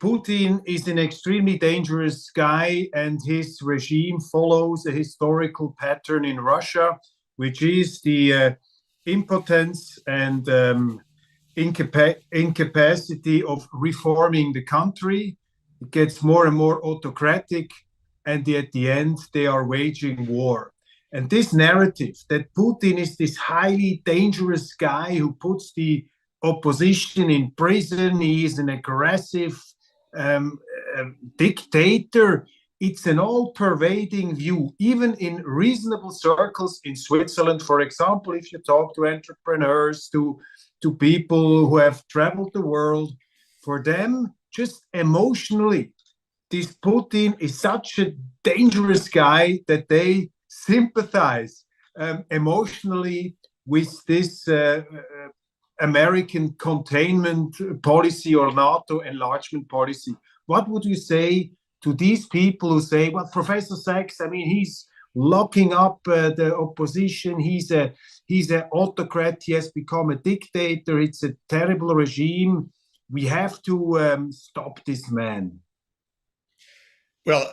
Putin is an extremely dangerous guy, and his regime follows a historical pattern in Russia, which is the impotence and incapacity of reforming the country. It gets more and more autocratic, and at the end, they are waging war. And this narrative that Putin is this highly dangerous guy who puts the opposition in prison, he is an aggressive dictator. It's an all-pervading view, even in reasonable circles in Switzerland. For example, if you talk to entrepreneurs, to people who have traveled the world, for them, just emotionally, this Putin is such a dangerous guy that they sympathize emotionally with this American containment policy or NATO enlargement policy. What would you say to these people who say, well, Professor Sachs, I mean, he's locking up the opposition. He's an autocrat. He has become a dictator. It's a terrible regime. We have to stop this man. Well,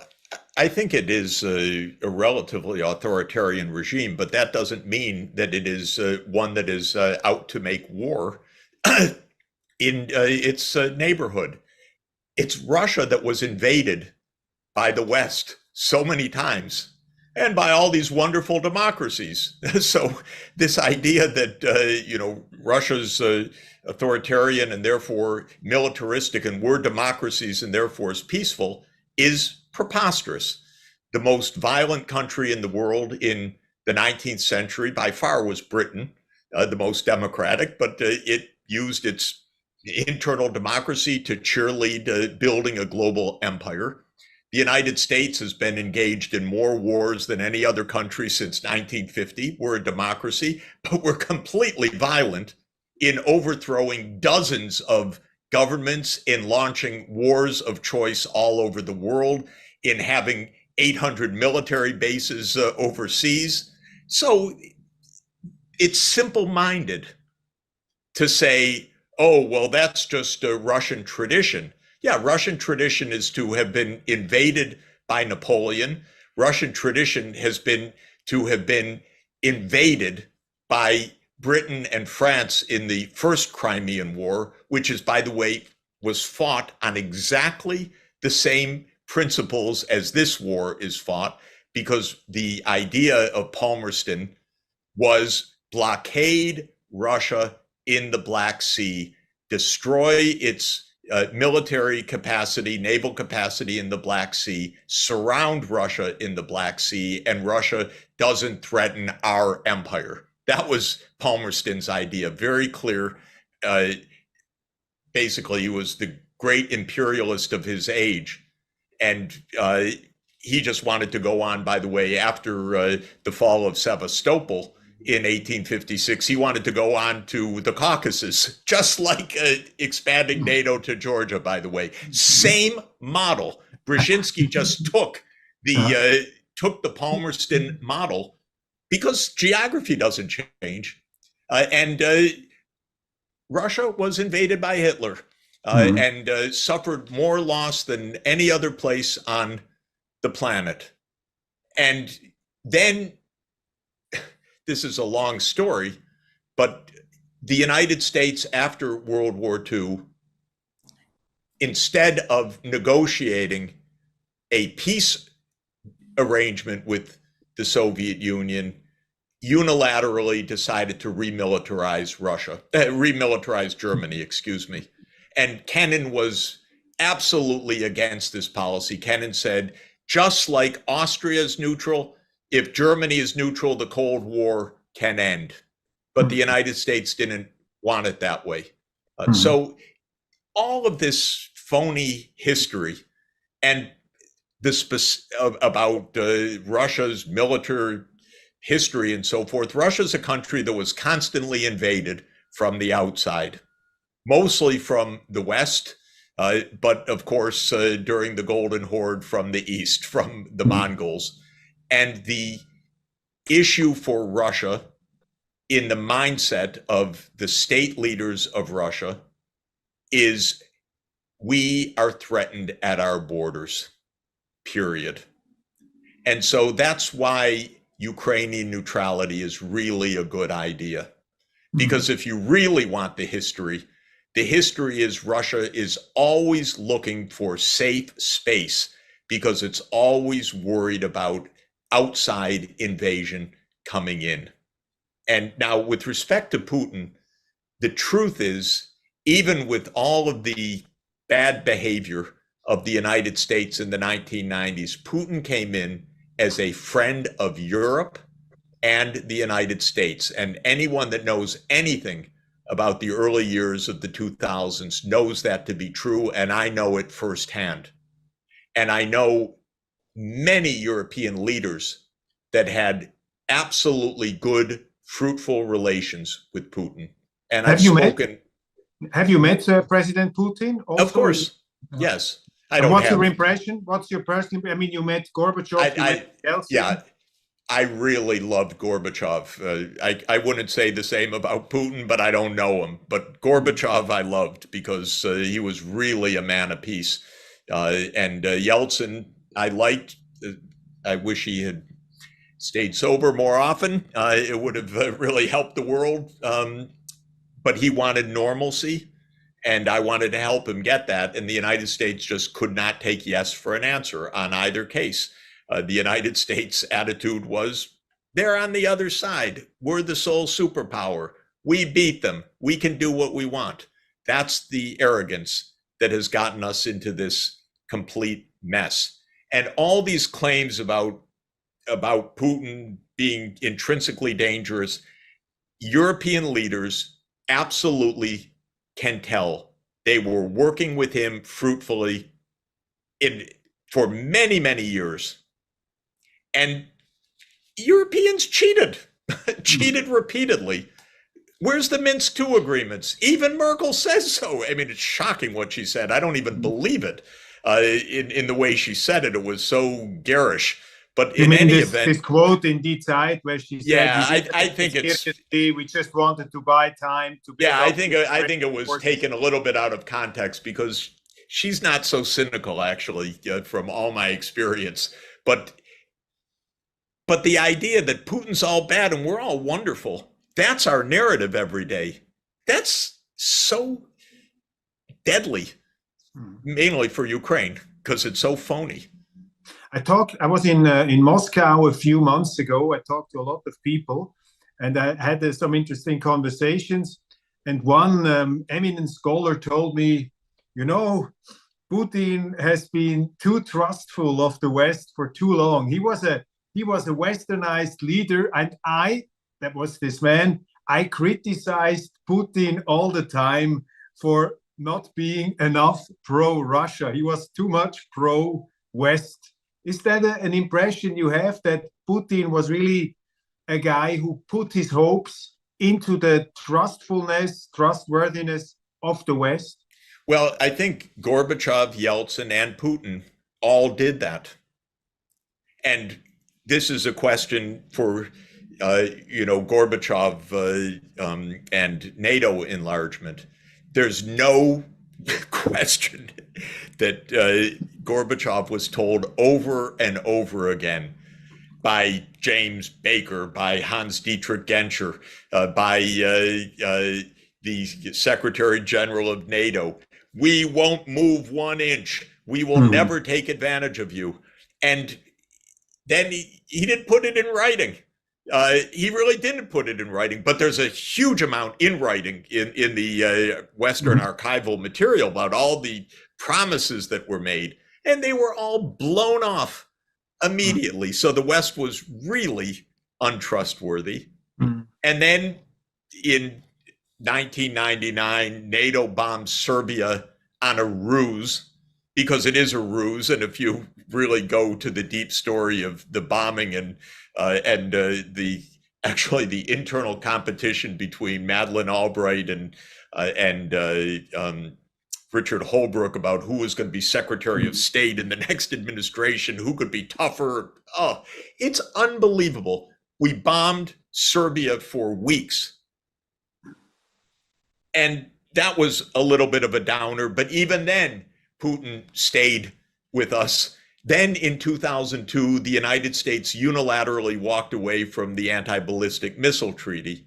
I think it is a relatively authoritarian regime, but that doesn't mean that it is one that is out to make war in its neighborhood. It's Russia that was invaded by the West so many times and by all these wonderful democracies. So this idea that, Russia's authoritarian and therefore militaristic and we're democracies and therefore is peaceful is preposterous. The most violent country in the world in the 19th century by far was Britain, the most democratic, but it used its internal democracy to cheerlead building a global empire. The United States has been engaged in more wars than any other country since 1950. We're a democracy, but we're completely violent in overthrowing dozens of governments, in launching wars of choice all over the world, in having 800 military bases overseas. So it's simple-minded to say, oh, well, that's just a Russian tradition. Yeah, Russian tradition is to have been invaded by Napoleon. Russian tradition has been to have been invaded by Britain and France in the First Crimean War, which is, by the way, was fought on exactly the same principles as this war is fought, because the idea of Palmerston was blockade Russia in the Black Sea, destroy its military capacity, naval capacity in the Black Sea, surround Russia in the Black Sea, and Russia doesn't threaten our empire. That was Palmerston's idea, very clear. Basically, he was the great imperialist of his age. And he just wanted to go on, by the way, after the fall of Sevastopol in 1856, he wanted to go on to the Caucasus, just like expanding NATO to Georgia, by the way. Same model. Brzezinski just took the Palmerston model because geography doesn't change. And Russia was invaded by Hitler and suffered more loss than any other place on the planet. And then, this is a long story, but the United States after World War II, instead of negotiating a peace arrangement with the Soviet Union, unilaterally decided to remilitarize Germany, excuse me. And Kennan was absolutely against this policy. Kennan said, just like Austria is neutral, if Germany is neutral, the Cold War can end. But the United States didn't want it that way. So all of this phony history and about Russia's military history and so forth. Russia's a country that was constantly invaded from the outside, mostly from the West, but of course, during the Golden Horde from the East, from the Mongols. And the issue for Russia in the mindset of the state leaders of Russia is we are threatened at our borders, period. And so that's why Ukrainian neutrality is really a good idea. Because if you really want the history is Russia is always looking for safe space because it's always worried about outside invasion coming in. And now, with respect to Putin, the truth is, even with all of the bad behavior of the United States in the 1990s, Putin came in as a friend of Europe and the United States. And anyone that knows anything about the early years of the 2000s knows that to be true, and I know it firsthand. And I know many European leaders that had absolutely good, fruitful relations with Putin. And I've spoken. Have you met President Putin? Also? Of course, yes. What's your impression? What's your personal? I mean, you met Gorbachev. Yeah, I really loved Gorbachev. I wouldn't say the same about Putin, but I don't know him. But Gorbachev I loved because he was really a man of peace. And Yeltsin I liked. I wish he had stayed sober more often. It would have really helped the world. But he wanted normalcy, and I wanted to help him get that. And the United States just could not take yes for an answer on either case. The United States attitude was, they're on the other side. We're the sole superpower. We beat them. We can do what we want. That's the arrogance that has gotten us into this complete mess. And all these claims about Putin being intrinsically dangerous, European leaders absolutely can tell they were working with him fruitfully for many, many years. And Europeans cheated repeatedly. Where's the Minsk II agreements? Even Merkel says so. I mean, it's shocking what she said. I don't even believe it in the way she said it. It was so garish. But in any event, this quote in Die Zeit where she said, "Yeah, I think it's we just wanted to buy time to." Yeah, I think it was taken a little bit out of context because she's not so cynical, actually, from all my experience. But the idea that Putin's all bad and we're all wonderful, that's our narrative every day. That's so deadly, mainly for Ukraine, because it's so phony. I was in Moscow a few months ago. I talked to a lot of people, and I had some interesting conversations. And one eminent scholar told me, Putin has been too trustful of the West for too long. He was a westernized leader, and that was this man, I criticized Putin all the time for not being enough pro-Russia. He was too much pro-West. Is that an impression you have, that Putin was really a guy who put his hopes into the trustworthiness of the West? Well, I think Gorbachev, Yeltsin, and Putin all did that. And this is a question for, Gorbachev and NATO enlargement. There's no question that Gorbachev was told over and over again by James Baker, by Hans Dietrich Genscher, by the Secretary General of NATO, we won't move 1 inch. We will never take advantage of you. And then he didn't put it in writing. He really didn't put it in writing, but there's a huge amount in writing in the Western archival material about all the promises that were made, and they were all blown off immediately. So the West was really untrustworthy. And then in 1999, NATO bombed Serbia on a ruse, because it is a ruse. And if you really go to the deep story of the bombing and the internal competition between Madeleine Albright and Richard Holbrooke about who was going to be Secretary of State in the next administration, who could be tougher. Oh, it's unbelievable. We bombed Serbia for weeks. And that was a little bit of a downer. But even then, Putin stayed with us. Then in 2002, the United States unilaterally walked away from the anti-ballistic missile treaty.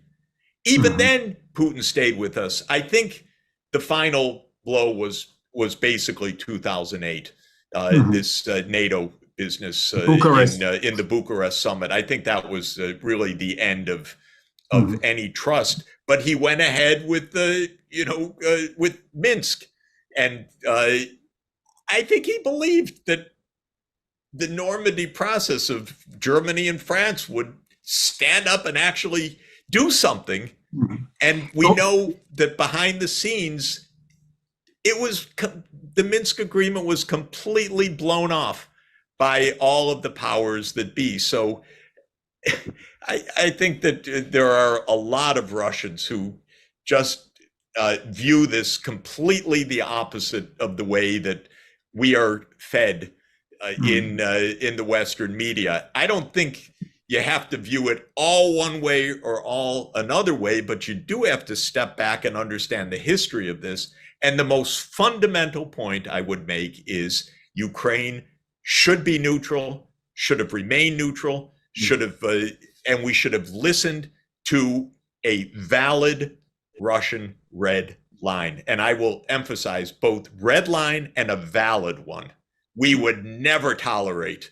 Even then, Putin stayed with us. I think the final blow was basically 2008, this NATO business in the Bucharest summit. I think that was really the end of any trust. But he went ahead with with Minsk, and I think he believed that the Normandy process of Germany and France would stand up and actually do something. And we know that behind the scenes, the Minsk agreement was completely blown off by all of the powers that be. So I think that there are a lot of Russians who just view this completely the opposite of the way that we are fed in the Western media. I don't think you have to view it all one way or all another way, but you do have to step back and understand the history of this. And the most fundamental point I would make is Ukraine should be neutral, should have remained neutral, and we should have listened to a valid Russian red line. And I will emphasize both red line and a valid one. We would never tolerate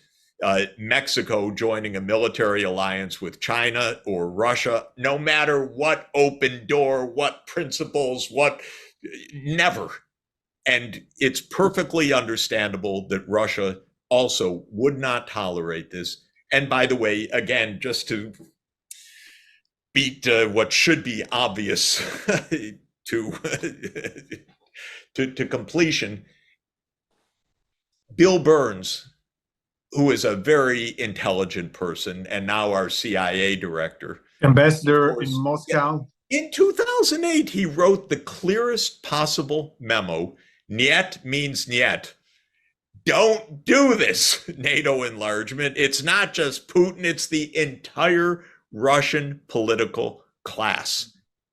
Mexico joining a military alliance with China or Russia, no matter what open door, what principles, never. And it's perfectly understandable that Russia also would not tolerate this. And by the way, again, just to beat what should be obvious to completion, Bill Burns, who is a very intelligent person and now our CIA director, ambassador in Moscow. In 2008, he wrote the clearest possible memo. Niet means niet. Don't do this NATO enlargement. It's not just Putin, it's the entire Russian political class.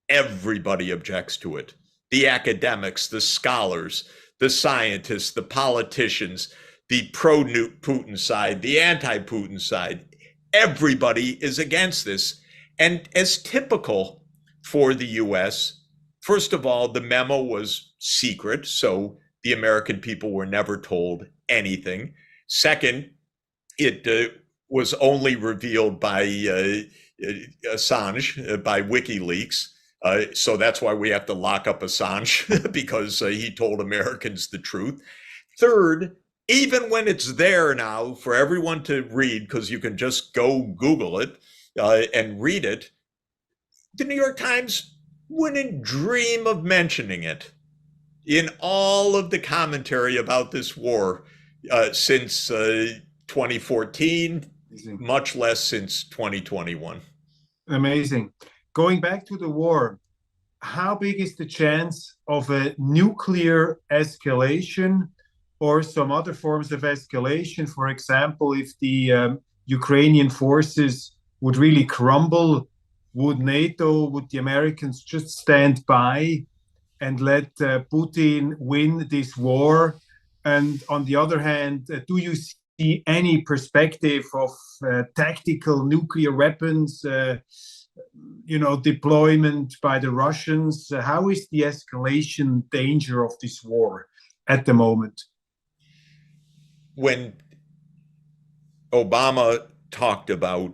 Everybody objects to it. The academics, the scholars, the scientists, the politicians, the pro-Putin side, the anti-Putin side. Everybody is against this. And as typical for the US, first of all, the memo was secret, so the American people were never told anything. Second, it was only revealed by Assange, by WikiLeaks. So that's why we have to lock up Assange, because he told Americans the truth. Third, even when it's there now for everyone to read, because you can just go Google it and read it, the New York Times wouldn't dream of mentioning it in all of the commentary about this war since 2014, much less since 2021. Amazing. Going back to the war, how big is the chance of a nuclear escalation or some other forms of escalation? For example, if the Ukrainian forces would really crumble, would NATO, would the Americans just stand by and let Putin win this war? And on the other hand, do you see any perspective of tactical nuclear weapons, deployment by the Russians? How is the escalation danger of this war at the moment? When Obama talked about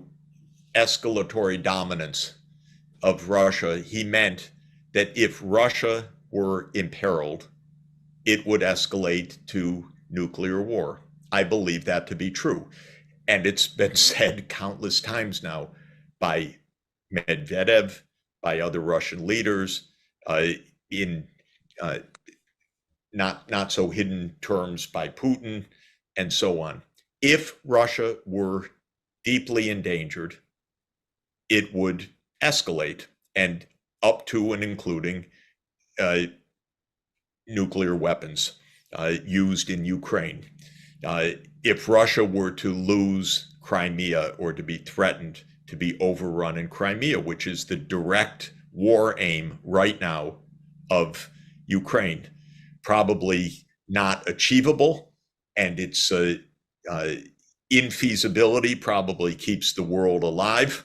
escalatory dominance of Russia, he meant that if Russia were imperiled, it would escalate to nuclear war. I believe that to be true. And it's been said countless times now by Medvedev, by other Russian leaders, in not so hidden terms by Putin, and so on. If Russia were deeply endangered, it would escalate, and up to and including nuclear weapons used in Ukraine. If Russia were to lose Crimea or to be threatened to be overrun in Crimea, which is the direct war aim right now of Ukraine, probably not achievable, and its infeasibility probably keeps the world alive,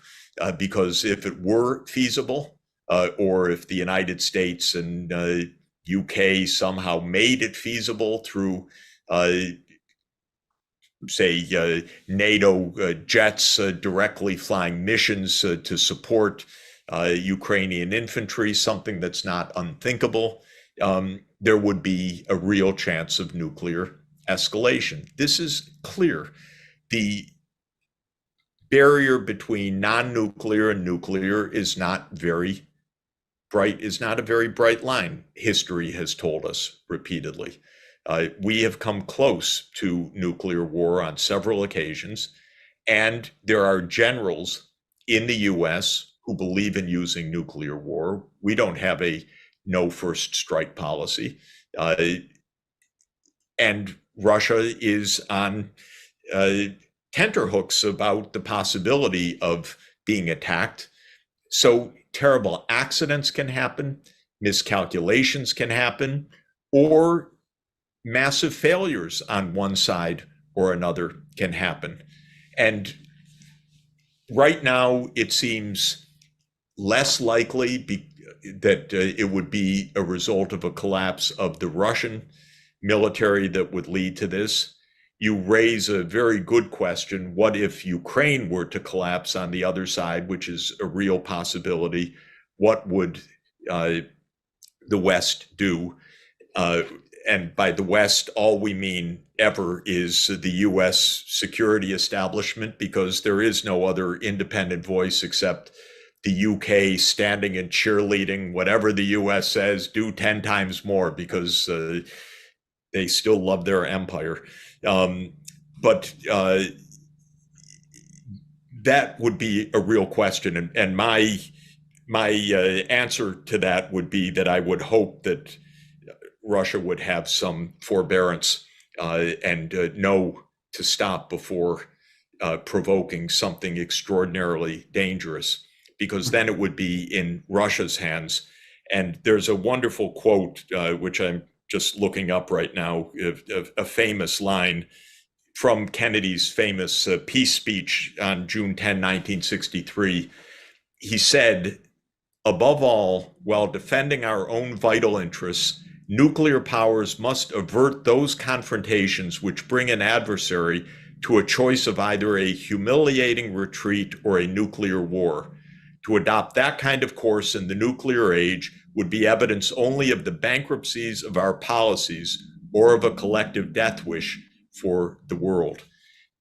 because if it were feasible, or if the United States and UK somehow made it feasible through, say, NATO jets directly flying missions to support Ukrainian infantry, something that's not unthinkable, there would be a real chance of nuclear escalation. This is clear. The barrier between non-nuclear and nuclear is not very bright, is not a very bright line. History has told us repeatedly. We have come close to nuclear war on several occasions, and there are generals in the US who believe in using nuclear war. We don't have a no first strike policy. And Russia is on tenterhooks about the possibility of being attacked. So terrible accidents can happen, miscalculations can happen, or massive failures on one side or another can happen. And right now, it seems less likely that it would be a result of a collapse of the Russian military that would lead to this. You raise a very good question. What if Ukraine were to collapse on the other side, which is a real possibility? What would the West do? And by the West, all we mean ever is the US security establishment, because there is no other independent voice except the UK standing and cheerleading whatever the US says, do 10 times more, because they still love their empire. But that would be a real question. And my answer to that would be that I would hope that Russia would have some forbearance and know to stop before provoking something extraordinarily dangerous, because then it would be in Russia's hands. And there's a wonderful quote, which I'm just looking up right now, a famous line from Kennedy's famous peace speech on June 10, 1963. He said, "Above all, while defending our own vital interests, nuclear powers must avert those confrontations which bring an adversary to a choice of either a humiliating retreat or a nuclear war. To adopt that kind of course in the nuclear age would be evidence only of the bankruptcies of our policies or of a collective death wish for the world."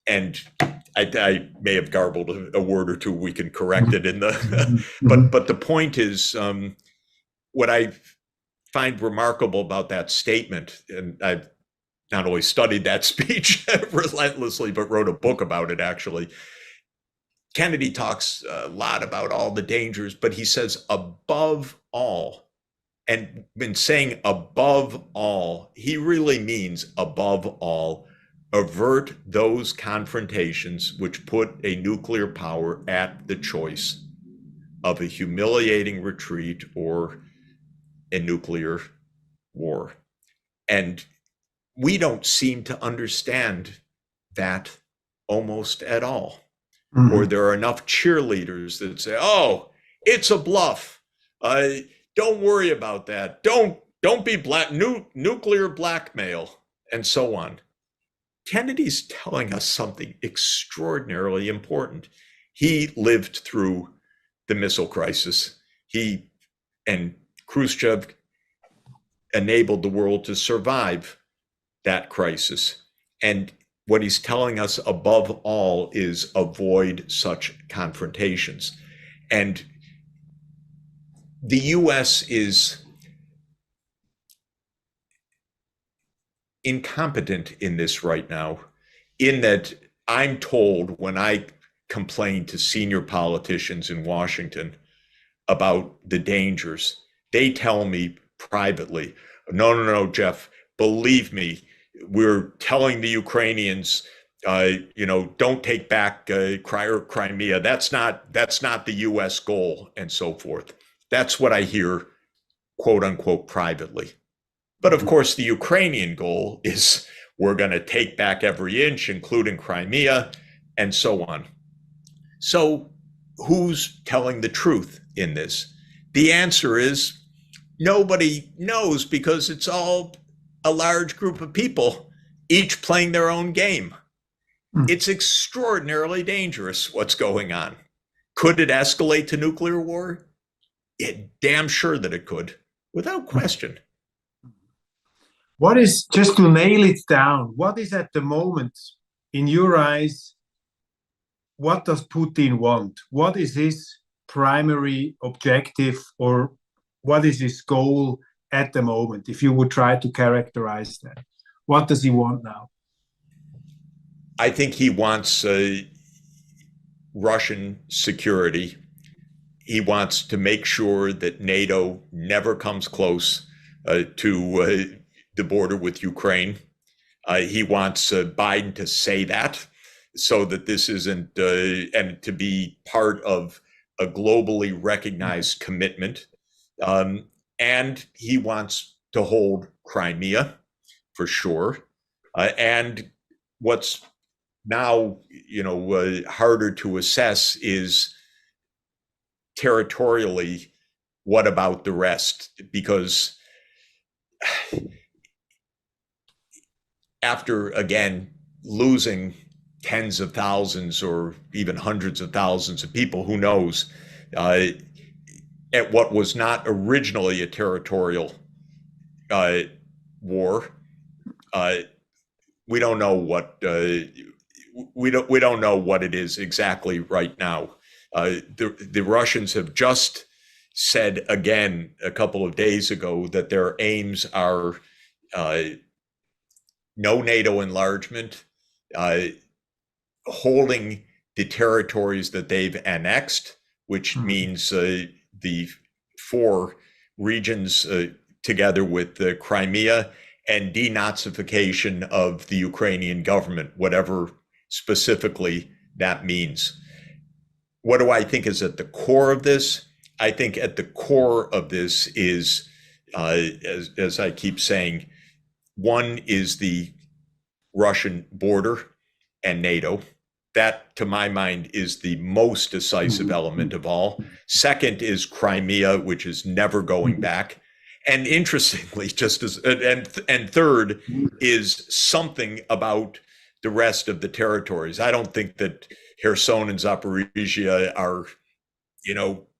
And I may have garbled a word or two. We can correct it in the, but the point is, what I find remarkable about that statement, and I've not only studied that speech relentlessly, but wrote a book about it, actually. Kennedy talks a lot about all the dangers, but he says above all. And when saying above all, he really means above all, avert those confrontations which put a nuclear power at the choice of a humiliating retreat or a nuclear war. And we don't seem to understand that almost at all. Mm-hmm. Or there are enough cheerleaders that say, "Oh, it's a bluff. Don't worry about that. Don't be nuclear blackmail," and so on. Kennedy's telling us something extraordinarily important. He lived through the missile crisis. He and Khrushchev enabled the world to survive that crisis. And what he's telling us above all is avoid such confrontations. And the US is incompetent in this right now, in that I'm told when I complain to senior politicians in Washington about the dangers, they tell me privately, no, Jeff, believe me, we're telling the Ukrainians, don't take back Crimea. That's not the US goal, and so forth. That's what I hear, quote unquote, privately. But of course, the Ukrainian goal is we're going to take back every inch, including Crimea, and so on. So who's telling the truth in this? The answer is nobody knows, because it's all a large group of people, each playing their own game. It's extraordinarily dangerous what's going on. Could it escalate to nuclear war? Damn sure that it could, without question. What is, just to nail it down, what is at the moment, in your eyes, what does Putin want? What is his primary objective, or what is his goal at the moment, if you would try to characterize that? What does he want now? I think he wants Russian security. He wants to make sure that NATO never comes close to the border with Ukraine. He wants Biden to say that, so that this isn't, and to be part of a globally recognized commitment. And he wants to hold Crimea, for sure. And what's now, harder to assess is territorially, what about the rest? Because after, again, losing tens of thousands or even hundreds of thousands of people, who knows, at what was not originally a territorial war, we don't know what we don't know what it is exactly right now. The Russians have just said again a couple of days ago that their aims are no NATO enlargement, holding the territories that they've annexed, which means the 4 regions together with Crimea, and denazification of the Ukrainian government, whatever specifically that means. What do I think is at the core of this? I think at the core of this is, as I keep saying, one is the Russian border and NATO. That, to my mind, is the most decisive element of all. Second is Crimea, which is never going back. And interestingly, and third is something about the rest of the territories. I don't think that Kherson and Zaporizhia are,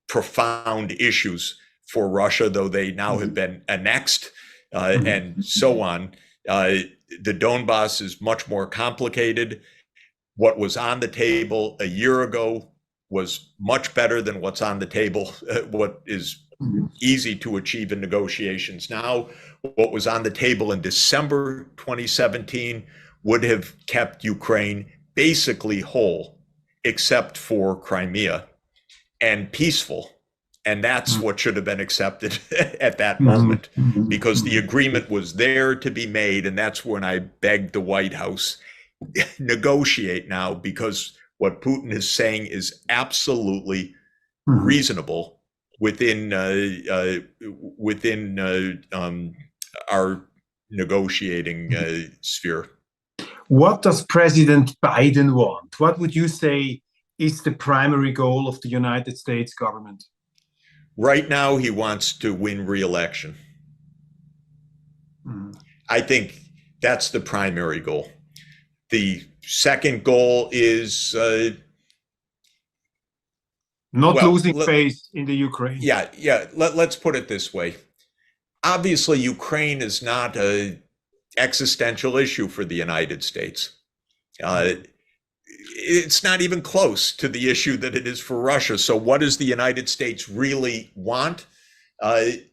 profound issues for Russia, though they now have been annexed and so on. The Donbass is much more complicated. What was on the table a year ago was much better than what's on the table, what is easy to achieve in negotiations now. What was on the table in December 2017 would have kept Ukraine basically whole, except for Crimea, and peaceful. And that's what should have been accepted at that moment, because the agreement was there to be made. And that's when I begged the White House, negotiate now, because what Putin is saying is absolutely reasonable within our negotiating sphere. What does President Biden want? What would you say is the primary goal of the United States government? Right now, he wants to win re-election. I think that's the primary goal. The second goal is losing face in the Ukraine. Yeah. Let's put it this way. Obviously, Ukraine is not an existential issue for the United States. It's not even close to the issue that it is for Russia. So what does the United States really want? Biden,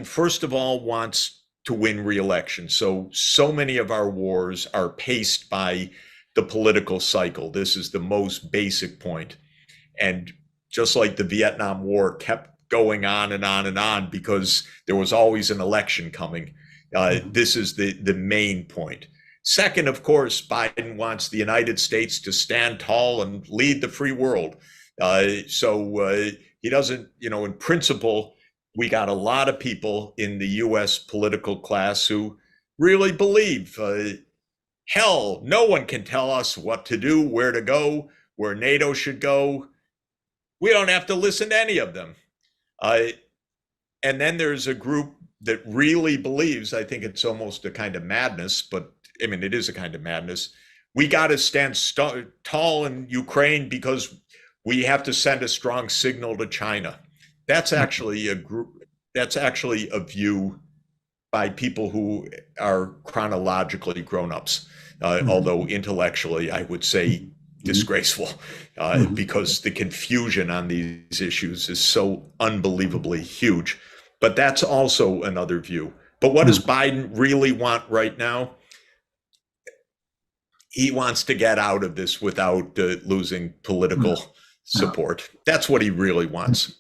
first of all, wants to win re-election. So many of our wars are paced by the political cycle. This is the most basic point. And just like the Vietnam War kept going on and on and on because there was always an election coming, this is the main point. Second, of course, Biden wants the United States to stand tall and lead the free world. So he doesn't, in principle, we got a lot of people in the US political class who really believe, hell, no one can tell us what to do, where to go, where NATO should go. We don't have to listen to any of them. And then there's a group that really believes, I think it's almost a kind of madness, but I mean, it is a kind of madness. We got to stand tall in Ukraine because we have to send a strong signal to China. That's actually a group, that's actually a view by people who are chronologically grown-ups, although intellectually, I would say disgraceful, because the confusion on these issues is so unbelievably huge. But that's also another view. But what does Biden really want right now? He wants to get out of this without losing political support. That's what he really wants.